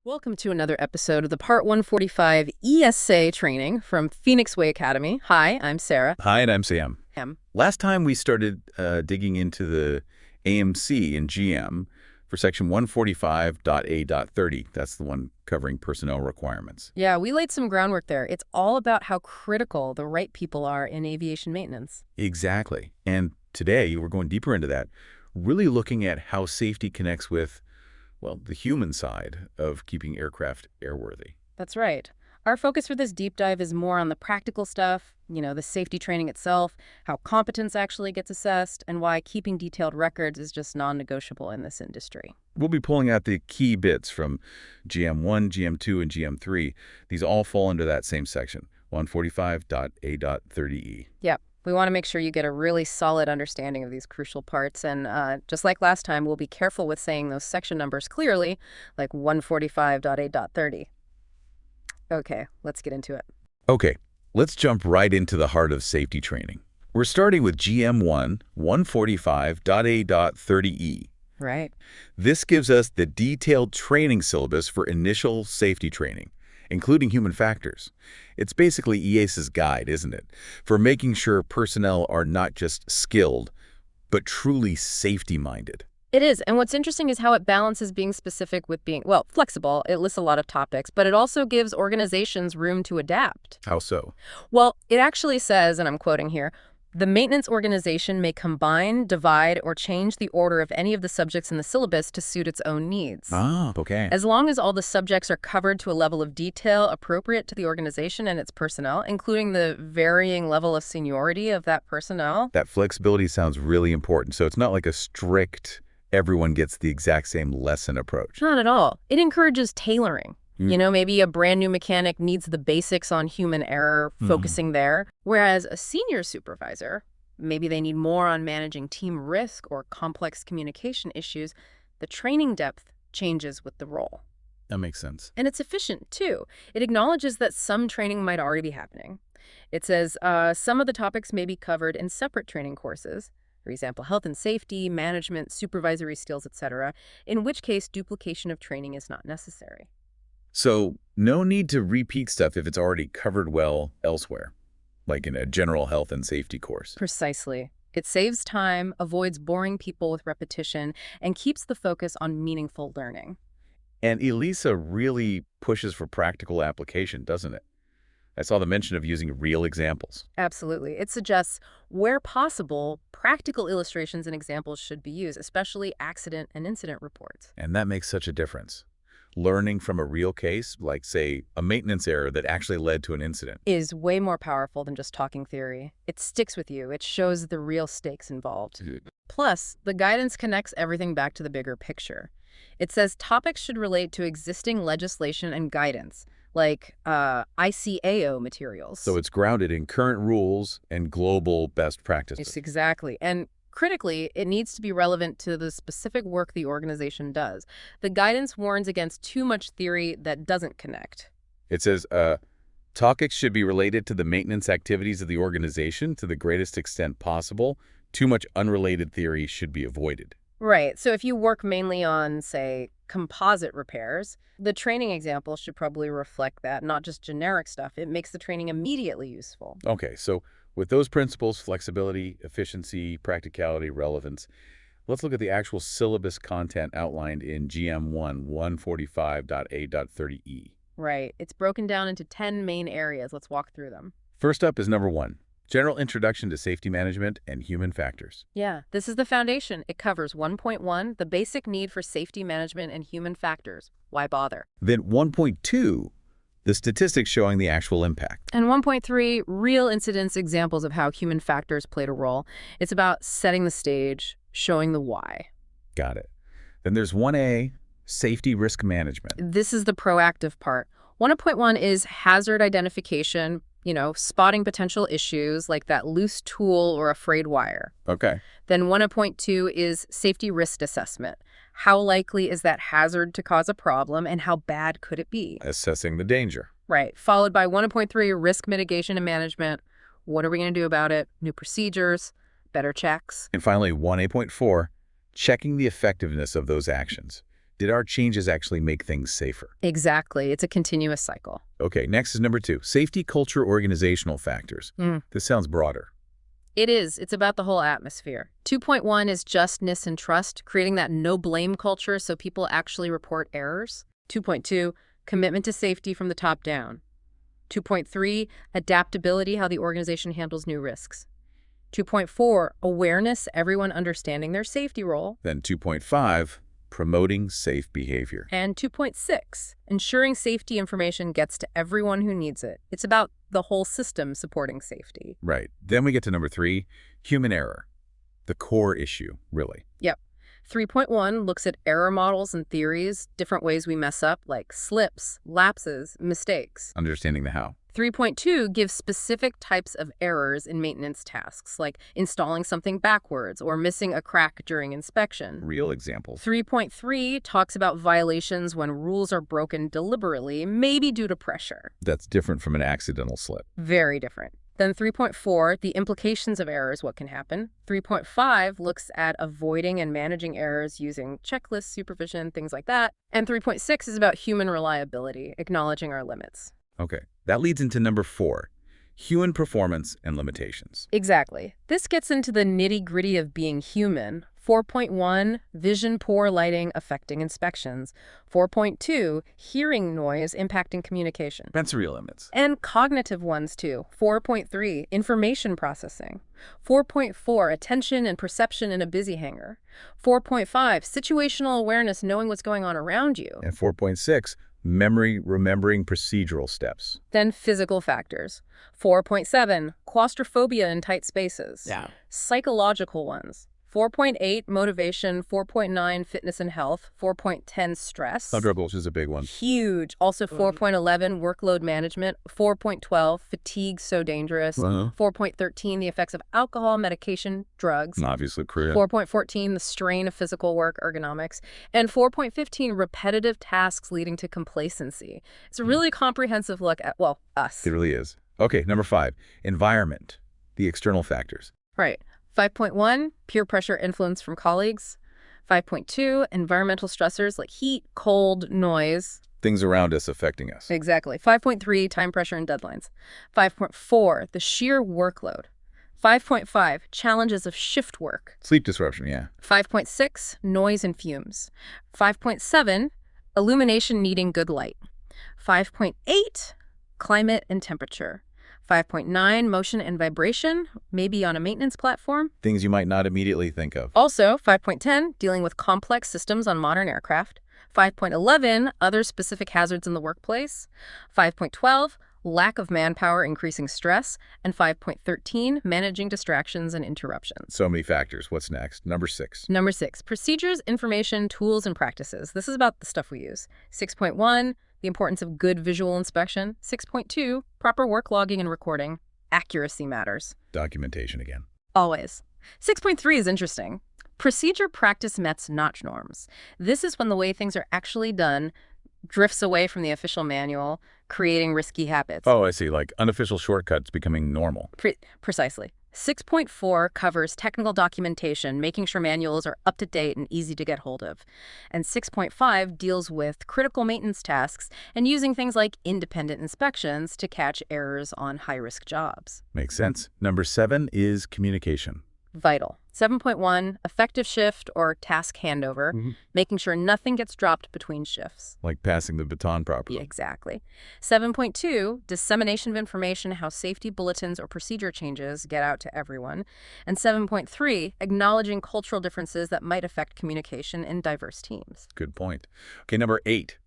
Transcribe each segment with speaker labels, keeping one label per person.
Speaker 1: Welcome to another episode of the Part 145 EASA training from Phoenix Way Academy. Hi, I'm Sarah.
Speaker 2: Hi, and I'm Sam. Last time we started digging into the AMC in GM for section 145.A.30. That's the one covering personnel requirements.
Speaker 1: Yeah, we laid some groundwork there. It's all about how critical the right people are in aviation maintenance.
Speaker 2: Exactly. And today we're going deeper into that, really looking at how safety connects with, well, the human side of keeping aircraft airworthy.
Speaker 1: That's right. Our focus for this deep dive is more on the practical stuff, the safety training itself, how competence actually gets assessed, and why keeping detailed records is just non-negotiable in this industry.
Speaker 2: We'll be pulling out the key bits from GM1, GM2, and GM3. These all fall under that same section, 145.A.30E.
Speaker 1: Yep. We want to make sure you get a really solid understanding of these crucial parts. And just like last time, we'll be careful with saying those section numbers clearly, like 145.A.30. Okay, let's get into it.
Speaker 2: Okay, let's jump right into the heart of safety training. We're starting with GM1, 145.A.30E.
Speaker 1: Right.
Speaker 2: This gives us the detailed training syllabus for initial safety training, including human factors. It's basically EASA's guide, isn't it, for making sure personnel are not just skilled, but truly safety-minded.
Speaker 1: It is. And what's interesting is how it balances being specific with being, well, flexible. It lists a lot of topics, but it also gives organizations room to adapt.
Speaker 2: How so?
Speaker 1: Well, it actually says, and I'm quoting here, the maintenance organization may combine, divide, or change the order of any of the subjects in the syllabus to suit its own needs.
Speaker 2: Ah, okay.
Speaker 1: As long as all the subjects are covered to a level of detail appropriate to the organization and its personnel, including the varying level of seniority of that personnel.
Speaker 2: That flexibility sounds really important. So it's not like a strict, everyone gets the exact same lesson approach.
Speaker 1: Not at all. It encourages tailoring. Maybe a brand new mechanic needs the basics on human error, focusing there. Whereas a senior supervisor, maybe they need more on managing team risk or complex communication issues. The training depth changes with the role.
Speaker 2: That makes sense.
Speaker 1: And it's efficient, too. It acknowledges that some training might already be happening. It says some of the topics may be covered in separate training courses. For example, health and safety, management, supervisory skills, etc., in which case duplication of training is not necessary.
Speaker 2: So no need to repeat stuff if it's already covered well elsewhere, like in a general health and safety course.
Speaker 1: Precisely. It saves time, avoids boring people with repetition, and keeps the focus on meaningful learning.
Speaker 2: And EASA really pushes for practical application, doesn't it? I saw the mention of using real examples.
Speaker 1: Absolutely. It suggests, where possible, practical illustrations and examples should be used, especially accident and incident reports.
Speaker 2: And that makes such a difference. Learning from a real case, like, say, a maintenance error that actually led to an incident,
Speaker 1: is way more powerful than just talking theory. It sticks with you. It shows the real stakes involved. Plus, the guidance connects everything back to the bigger picture. It says topics should relate to existing legislation and guidance, like ICAO materials.
Speaker 2: So it's grounded in current rules and global best practices.
Speaker 1: Yes, exactly. And critically, it needs to be relevant to the specific work the organization does. The guidance warns against too much theory that doesn't connect.
Speaker 2: It says topics should be related to the maintenance activities of the organization to the greatest extent possible. Too much unrelated theory should be avoided.
Speaker 1: Right. So if you work mainly on, say, composite repairs, the training example should probably reflect that, not just generic stuff. It makes the training immediately useful.
Speaker 2: Okay, so with those principles, flexibility, efficiency, practicality, relevance, let's look at the actual syllabus content outlined in GM1, 145.A.30E.
Speaker 1: Right. It's broken down into 10 main areas. Let's walk through them.
Speaker 2: First up is number 1, General Introduction to Safety Management and Human Factors.
Speaker 1: Yeah, this is the foundation. It covers 1.1, the basic need for safety management and human factors. Why bother?
Speaker 2: Then 1.2, the statistics showing the actual impact.
Speaker 1: And 1.3, real incidents, examples of how human factors played a role. It's about setting the stage, showing the why.
Speaker 2: Got it. Then there's 1A, Safety Risk Management.
Speaker 1: This is the proactive part. 1.1 is hazard identification, spotting potential issues like that loose tool or a frayed wire.
Speaker 2: Okay.
Speaker 1: Then 1.2 is safety risk assessment. How likely is that hazard to cause a problem and how bad could it be?
Speaker 2: Assessing the danger.
Speaker 1: Right. Followed by 1.3, risk mitigation and management. What are we going to do about it? New procedures, better checks.
Speaker 2: And finally, 1A.4, checking the effectiveness of those actions. Did our changes actually make things safer?
Speaker 1: Exactly. It's a continuous cycle.
Speaker 2: Okay, next is number 2, safety culture organizational factors. This sounds broader.
Speaker 1: It is. It's about the whole atmosphere. 2.1 is justness and trust, creating that no-blame culture so people actually report errors. 2.2, commitment to safety from the top down. 2.3, adaptability, how the organization handles new risks. 2.4, awareness, everyone understanding their safety role.
Speaker 2: Then 2.5, promoting safe behavior.
Speaker 1: And 2.6, ensuring safety information gets to everyone who needs it. It's about the whole system supporting safety.
Speaker 2: Right. Then we get to number 3, human error. The core issue, really.
Speaker 1: Yep. 3.1 looks at error models and theories, different ways we mess up, like slips, lapses, mistakes.
Speaker 2: Understanding the how.
Speaker 1: 3.2 gives specific types of errors in maintenance tasks, like installing something backwards or missing a crack during inspection.
Speaker 2: Real examples.
Speaker 1: 3.3 talks about violations when rules are broken deliberately, maybe due to pressure.
Speaker 2: That's different from an accidental slip.
Speaker 1: Very different. Then 3.4, the implications of errors, what can happen. 3.5 looks at avoiding and managing errors using checklists, supervision, things like that. And 3.6 is about human reliability, acknowledging our limits.
Speaker 2: Okay, that leads into number 4, human performance and limitations.
Speaker 1: Exactly. This gets into the nitty-gritty of being human. 4.1, vision poor lighting affecting inspections. 4.2, hearing noise impacting communication.
Speaker 2: Sensory limits.
Speaker 1: And cognitive ones, too. 4.3, information processing. 4.4, attention and perception in a busy hangar. 4.5, situational awareness, knowing what's going on around you.
Speaker 2: And 4.6, memory, remembering procedural steps.
Speaker 1: Then physical factors. 4.7, claustrophobia in tight spaces.
Speaker 2: Yeah.
Speaker 1: Psychological ones. 4.8, motivation. 4.9, fitness and health. 4.10, stress.
Speaker 2: Struggles is a big one.
Speaker 1: Huge. Also 4.11, workload management. 4.12, fatigue so dangerous. 4.13, the effects of alcohol, medication, drugs.
Speaker 2: Obviously, Korea.
Speaker 1: 4.14, the strain of physical work, ergonomics. And 4.15, repetitive tasks leading to complacency. It's a really comprehensive look at, well, us.
Speaker 2: It really is. Okay, number 5, environment, the external factors.
Speaker 1: Right. 5.1, peer pressure influence from colleagues. 5.2, environmental stressors like heat, cold, noise.
Speaker 2: Things around us affecting us.
Speaker 1: Exactly. 5.3, time pressure and deadlines. 5.4, the sheer workload. 5.5, challenges of shift work.
Speaker 2: Sleep disruption, yeah.
Speaker 1: 5.6, noise and fumes. 5.7, illumination needing good light. 5.8, climate and temperature. 5.9, motion and vibration, maybe on a maintenance platform.
Speaker 2: Things you might not immediately think of.
Speaker 1: Also, 5.10, dealing with complex systems on modern aircraft. 5.11, other specific hazards in the workplace. 5.12, lack of manpower increasing stress. And 5.13, managing distractions and interruptions.
Speaker 2: So many factors. What's next? Number 6.
Speaker 1: Number 6, procedures, information, tools, and practices. This is about the stuff we use. 6.1, the importance of good visual inspection. 6.2, proper work logging and recording. Accuracy matters.
Speaker 2: Documentation again.
Speaker 1: Always. 6.3 is interesting. Procedure practice METS notch norms. This is when the way things are actually done drifts away from the official manual, creating risky habits.
Speaker 2: Oh, I see. Like unofficial shortcuts becoming normal.
Speaker 1: Precisely. 6.4 covers technical documentation, making sure manuals are up to date and easy to get hold of. And 6.5 deals with critical maintenance tasks and using things like independent inspections to catch errors on high-risk jobs.
Speaker 2: Makes sense. Number 7 is communication.
Speaker 1: Vital. 7.1, effective shift or task handover, making sure nothing gets dropped between shifts.
Speaker 2: Like passing the baton properly.
Speaker 1: Yeah, exactly. 7.2, dissemination of information, how safety bulletins or procedure changes get out to everyone. And 7.3, acknowledging cultural differences that might affect communication in diverse teams.
Speaker 2: Good point. Okay, number 8,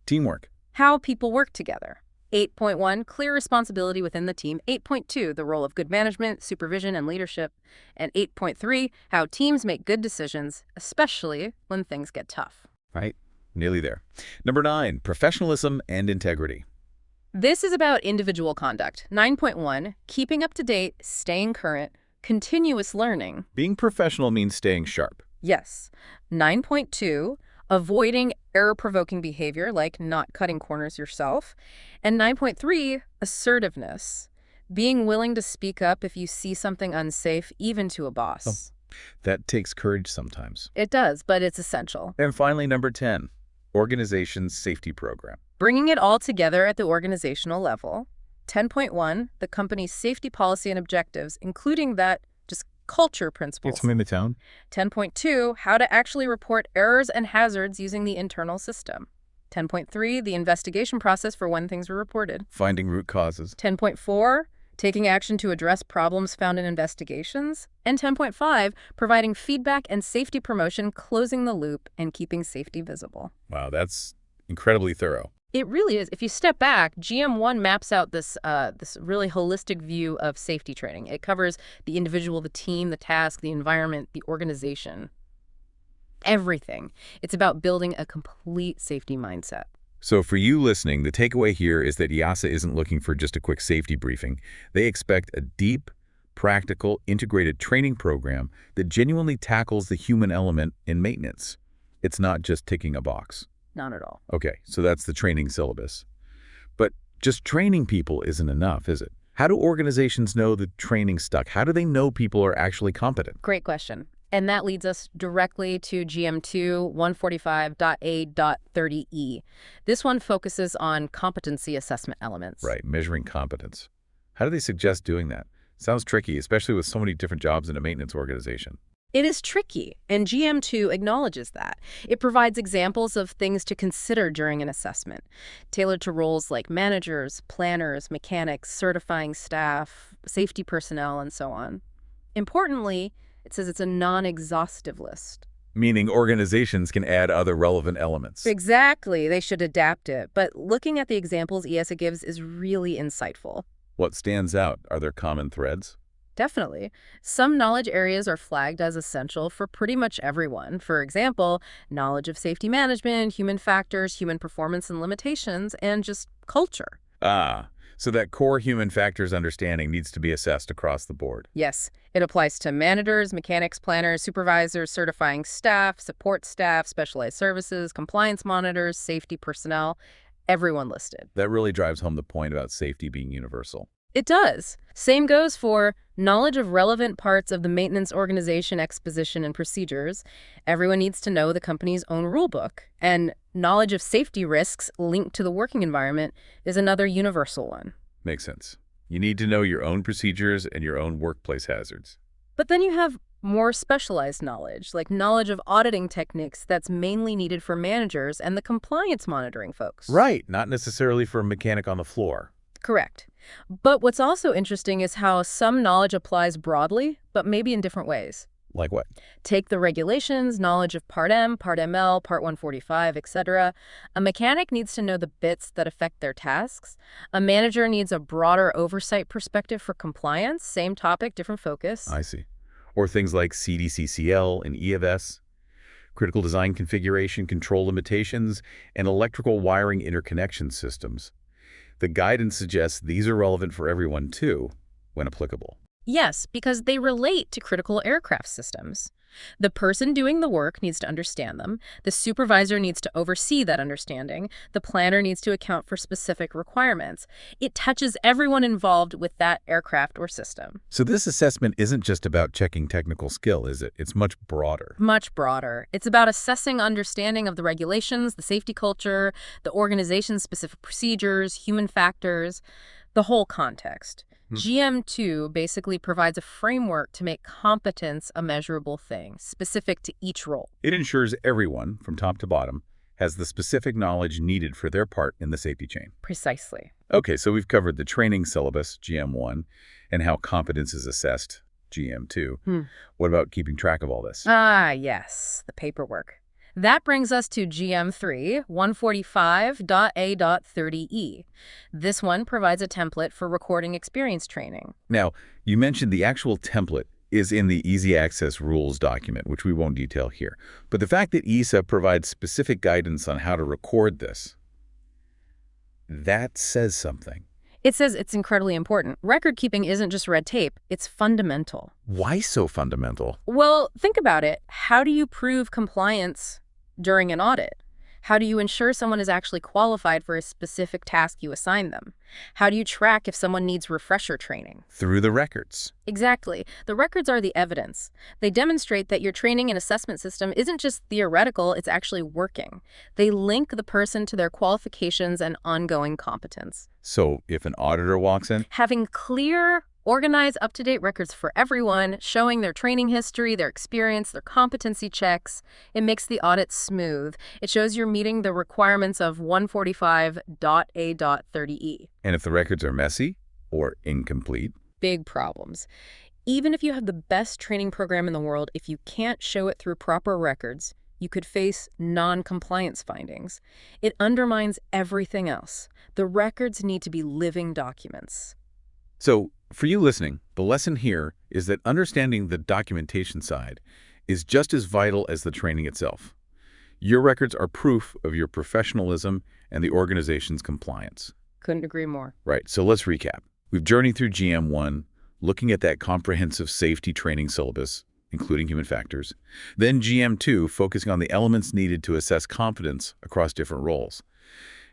Speaker 2: teamwork.
Speaker 1: How people work together. 8.1, clear responsibility within the team. 8.2, the role of good management, supervision, and leadership. And 8.3, how teams make good decisions, especially when things get tough.
Speaker 2: Right, nearly there. Number 9, professionalism and integrity.
Speaker 1: This is about individual conduct. 9.1, keeping up to date, staying current, continuous learning.
Speaker 2: Being professional means staying sharp.
Speaker 1: Yes. 9.2, avoiding error-provoking behavior, like not cutting corners yourself. And 9.3, assertiveness, being willing to speak up if you see something unsafe, even to a boss.
Speaker 2: That takes courage sometimes.
Speaker 1: It does, but it's essential.
Speaker 2: And finally, number 10, Organization's safety program.
Speaker 1: Bringing it all together at the organizational level. 10.1, the company's safety policy and objectives, including that just culture principles.
Speaker 2: Tell me the tone.
Speaker 1: 10.2, how to actually report errors and hazards using the internal system. 10.3, the investigation process for when things were reported.
Speaker 2: Finding root causes.
Speaker 1: 10.4, taking action to address problems found in investigations. And 10.5, providing feedback and safety promotion, closing the loop and keeping safety visible.
Speaker 2: Wow, that's incredibly thorough.
Speaker 1: It really is. If you step back, GM1 maps out this really holistic view of safety training. It covers the individual, the team, the task, the environment, the organization, everything. It's about building a complete safety mindset.
Speaker 2: So for you listening, the takeaway here is that EASA isn't looking for just a quick safety briefing. They expect a deep, practical, integrated training program that genuinely tackles the human element in maintenance. It's not just ticking a box.
Speaker 1: Not at all.
Speaker 2: Okay, so that's the training syllabus. But just training people isn't enough, is it? How do organizations know the training stuck? How do they know people are actually competent?
Speaker 1: Great question. And that leads us directly to GM2 145.A.30E. This one focuses on competency assessment elements.
Speaker 2: Right, measuring competence. How do they suggest doing that? Sounds tricky, especially with so many different jobs in a maintenance organization.
Speaker 1: It is tricky, and GM2 acknowledges that. It provides examples of things to consider during an assessment, tailored to roles like managers, planners, mechanics, certifying staff, safety personnel, and so on. Importantly, it says it's a non-exhaustive list.
Speaker 2: Meaning organizations can add other relevant elements.
Speaker 1: Exactly. They should adapt it. But looking at the examples EASA gives is really insightful.
Speaker 2: What stands out? Are there common threads?
Speaker 1: Definitely. Some knowledge areas are flagged as essential for pretty much everyone. For example, knowledge of safety management, human factors, human performance and limitations, and just culture.
Speaker 2: So that core human factors understanding needs to be assessed across the board.
Speaker 1: Yes, it applies to managers, mechanics, planners, supervisors, certifying staff, support staff, specialized services, compliance monitors, safety personnel, everyone listed.
Speaker 2: That really drives home the point about safety being universal.
Speaker 1: It does. Same goes for knowledge of relevant parts of the maintenance organization exposition and procedures. Everyone needs to know the company's own rulebook. And knowledge of safety risks linked to the working environment is another universal one.
Speaker 2: Makes sense. You need to know your own procedures and your own workplace hazards.
Speaker 1: But then you have more specialized knowledge, like knowledge of auditing techniques that's mainly needed for managers and the compliance monitoring folks.
Speaker 2: Right, not necessarily for a mechanic on the floor.
Speaker 1: Correct. But what's also interesting is how some knowledge applies broadly, but maybe in different ways.
Speaker 2: Like what?
Speaker 1: Take the regulations, knowledge of Part M, Part ML, Part 145, etc. A mechanic needs to know the bits that affect their tasks. A manager needs a broader oversight perspective for compliance. Same topic, different focus.
Speaker 2: I see. Or things like CDCCL and EASA, critical design configuration, control limitations, and electrical wiring interconnection systems. The guidance suggests these are relevant for everyone too, when applicable.
Speaker 1: Yes, because they relate to critical aircraft systems. The person doing the work needs to understand them. The supervisor needs to oversee that understanding. The planner needs to account for specific requirements. It touches everyone involved with that aircraft or system.
Speaker 2: So this assessment isn't just about checking technical skill, is it? It's much broader.
Speaker 1: Much broader. It's about assessing understanding of the regulations, the safety culture, the organization's specific procedures, human factors, the whole context. GM2 basically provides a framework to make competence a measurable thing, specific to each role.
Speaker 2: It ensures everyone, from top to bottom, has the specific knowledge needed for their part in the safety chain.
Speaker 1: Precisely.
Speaker 2: Okay, so we've covered the training syllabus, GM1, and how competence is assessed, GM2. What about keeping track of all this?
Speaker 1: Yes, the paperwork. That brings us to GM3, 145.A.30E. This one provides a template for recording experience training.
Speaker 2: Now, you mentioned the actual template is in the Easy Access Rules document, which we won't detail here. But the fact that EASA provides specific guidance on how to record this, that says something.
Speaker 1: It says it's incredibly important. Record keeping isn't just red tape, it's fundamental.
Speaker 2: Why so fundamental?
Speaker 1: Well, think about it. How do you prove compliance during an audit? How do you ensure someone is actually qualified for a specific task you assign them? How do you track if someone needs refresher training?
Speaker 2: Through the records.
Speaker 1: Exactly. The records are the evidence. They demonstrate that your training and assessment system isn't just theoretical, it's actually working. They link the person to their qualifications and ongoing competence.
Speaker 2: So if an auditor walks in,
Speaker 1: Having clear, organized, up-to-date records for everyone, showing their training history, their experience, their competency checks, it makes the audit smooth. It shows you're meeting the requirements of 145.A.30.
Speaker 2: and if the records are messy or incomplete,
Speaker 1: Big problems. Even if you have the best training program in the world, if you can't show it through proper records, you could face non-compliance findings. It undermines everything else. The records need to be living documents.
Speaker 2: So, for you listening, the lesson here is that understanding the documentation side is just as vital as the training itself. Your records are proof of your professionalism and the organization's compliance.
Speaker 1: Couldn't agree more.
Speaker 2: Right, so let's recap. We've journeyed through GM1, looking at that comprehensive safety training syllabus, including human factors. Then GM2, focusing on the elements needed to assess competence across different roles.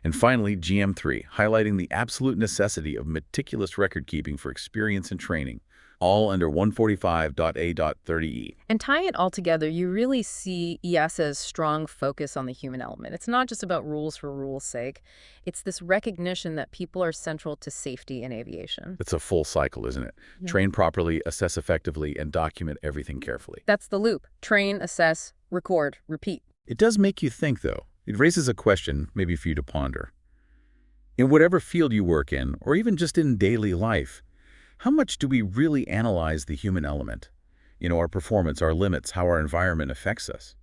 Speaker 2: And finally, GM3, highlighting the absolute necessity of meticulous record keeping for experience and training, all under 145.A.30E.
Speaker 1: And tying it all together, you really see EASA's strong focus on the human element. It's not just about rules for rules' sake. It's this recognition that people are central to safety in aviation.
Speaker 2: It's a full cycle, isn't it?
Speaker 1: Yeah.
Speaker 2: Train properly, assess effectively, and document everything carefully.
Speaker 1: That's the loop. Train, assess, record, repeat.
Speaker 2: It does make you think, though. It raises a question, maybe for you to ponder. In whatever field you work in, or even just in daily life, how much do we really analyze the human element? Our performance, our limits, how our environment affects us,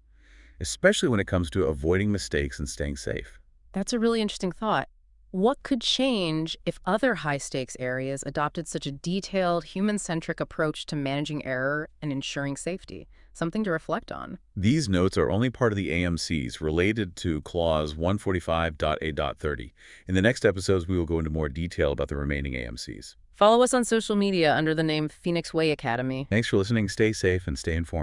Speaker 2: especially when it comes to avoiding mistakes and staying safe.
Speaker 1: That's a really interesting thought. What could change if other high-stakes areas adopted such a detailed, human-centric approach to managing error and ensuring safety? Something to reflect on.
Speaker 2: These notes are only part of the AMCs related to Clause 145.A.30. In the next episodes, we will go into more detail about the remaining AMCs.
Speaker 1: Follow us on social media under the name Phoenix Way Academy.
Speaker 2: Thanks for listening. Stay safe and stay informed.